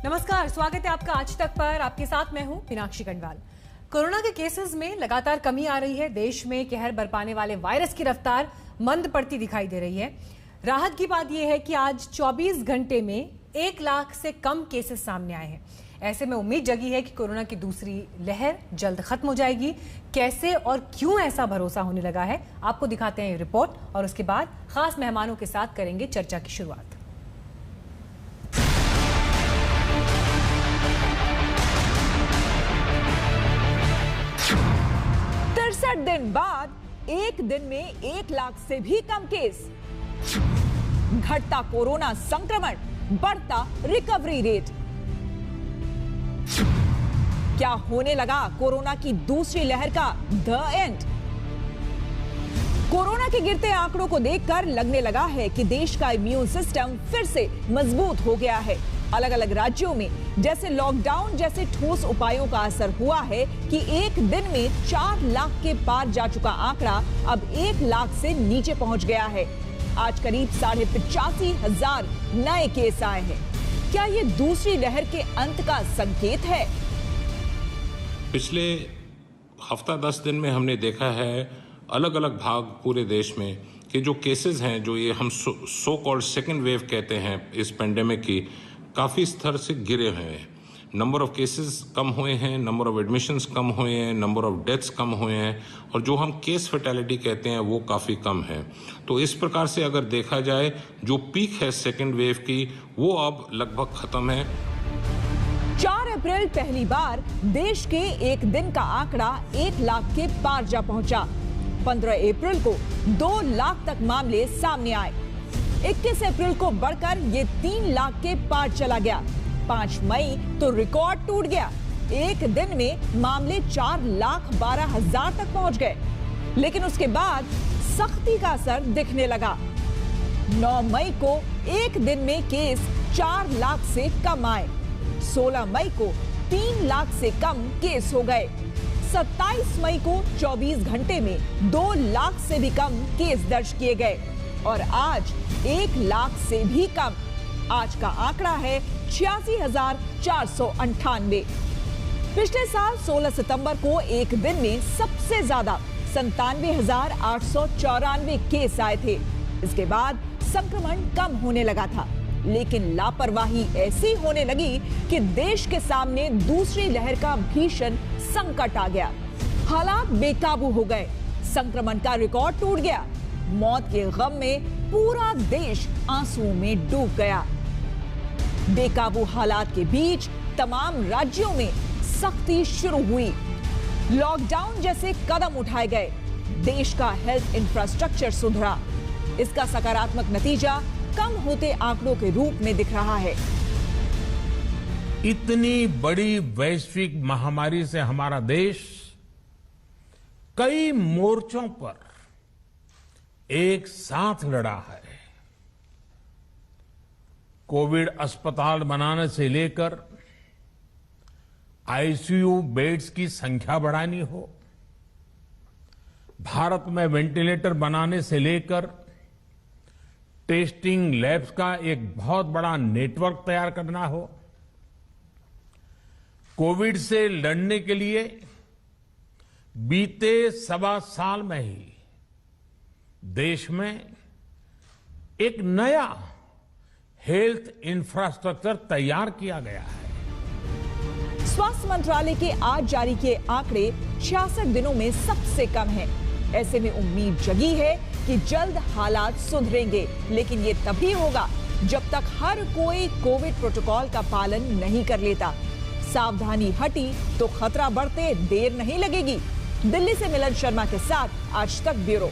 नमस्कार, स्वागत है आपका आज तक पर। आपके साथ मैं हूं मीनाक्षी गढ़वाल। कोरोना के केसेस में लगातार कमी आ रही है। देश में कहर बरपाने वाले वायरस की रफ्तार मंद पड़ती दिखाई दे रही है। राहत की बात यह है कि आज 24 घंटे में 1 लाख से कम केसेस सामने आए हैं। ऐसे में उम्मीद जगी है कि कोरोना की दूसरी लहर जल्द खत्म हो जाएगी। कैसे और क्यों ऐसा भरोसा होने लगा है, आपको दिखाते हैं ये रिपोर्ट और उसके बाद खास मेहमानों के साथ करेंगे चर्चा की शुरुआत। 63 दिन बाद एक दिन में 1 लाख से भी कम केस, घटता कोरोना संक्रमण, बढ़ता रिकवरी रेट। क्या होने लगा कोरोना की दूसरी लहर का द एंड? कोरोना के गिरते आंकड़ों को देखकर लगने लगा है कि देश का इम्यून सिस्टम फिर से मजबूत हो गया है। अलग अलग राज्यों में जैसे लॉकडाउन जैसे ठोस उपायों का असर हुआ है कि एक दिन में 4 लाख के पार जा चुका आंकड़ा अब 1 लाख से नीचे पहुंच गया है। आज करीब 85,500 नए केस आए हैं। क्या ये दूसरी लहर के अंत का संकेत है? पिछले हफ्ता 10 दिन में हमने देखा है अलग अलग भाग पूरे देश में कि जो केसेस हैं, जो ये हम सो कॉल्ड सेकेंड वेव कहते हैं इस पेंडेमिक की, काफ़ी स्तर से गिरे हुए हैं। नंबर ऑफ केसेस कम हुए हैं, नंबर ऑफ एडमिशन्स कम हुए हैं, नंबर ऑफ डेथ्स कम हुए हैं और जो हम केस फैटेलिटी कहते हैं वो काफ़ी कम है। तो इस प्रकार से अगर देखा जाए जो पीक है सेकेंड वेव की वो अब लगभग ख़त्म है। 4 अप्रैल पहली बार देश के एक दिन का आंकड़ा 1 लाख के पार जा पहुंचा। 15 अप्रैल को 2 लाख तक मामले सामने आए। 21 अप्रैल को बढ़कर ये 3 लाख के पार चला गया। 5 मई तो रिकॉर्ड टूट गया। एक दिन में मामले 4,12,000 तक पहुंच गए। लेकिन उसके बाद सख्ती का असर दिखने लगा। 9 मई को एक दिन में केस 4 लाख से कम आए। 16 मई को 3 लाख से कम केस हो गए। 27 मई को 24 घंटे में 2 लाख से भी कम केस दर्ज किए गए और आज 1 लाख से भी कम। आज का आंकड़ा है 86,498। पिछले साल 16 सितंबर को एक दिन में सबसे ज्यादा 97,894 केस आए थे। इसके बाद संक्रमण कम होने लगा था, लेकिन लापरवाही ऐसी होने लगी कि देश के सामने दूसरी लहर का भीषण संकट आ गया। हालात बेकाबू हो गए, संक्रमण का रिकॉर्ड टूट गया। मौत के गम में पूरा देश आंसुओं में डूब गया। बेकाबू हालात के बीच तमाम राज्यों में सख्ती शुरू हुई। लॉकडाउन जैसे कदम उठाए गए। देश का हेल्थ इंफ्रास्ट्रक्चर सुधरा। इसका सकारात्मक नतीजा कम होते आंकड़ों के रूप में दिख रहा है। इतनी बड़ी वैश्विक महामारी से हमारा देश कई मोर्चों पर एक साथ लड़ा है। कोविड अस्पताल बनाने से लेकर आईसीयू बेड्स की संख्या बढ़ानी हो, भारत में वेंटिलेटर बनाने से लेकर टेस्टिंग लैब्स का एक बहुत बड़ा नेटवर्क तैयार करना हो, कोविड से लड़ने के लिए बीते 1.25 साल में ही देश में एक नया हेल्थ इंफ्रास्ट्रक्चर तैयार किया गया है। स्वास्थ्य मंत्रालय के आज जारी किए आंकड़े 66 दिनों में सबसे कम हैं। ऐसे में उम्मीद जगी है कि जल्द हालात सुधरेंगे, लेकिन ये तभी होगा जब तक हर कोई कोविड प्रोटोकॉल का पालन नहीं कर लेता। सावधानी हटी तो खतरा बढ़ते देर नहीं लगेगी। दिल्ली से मिलन शर्मा के साथ आज तक ब्यूरो।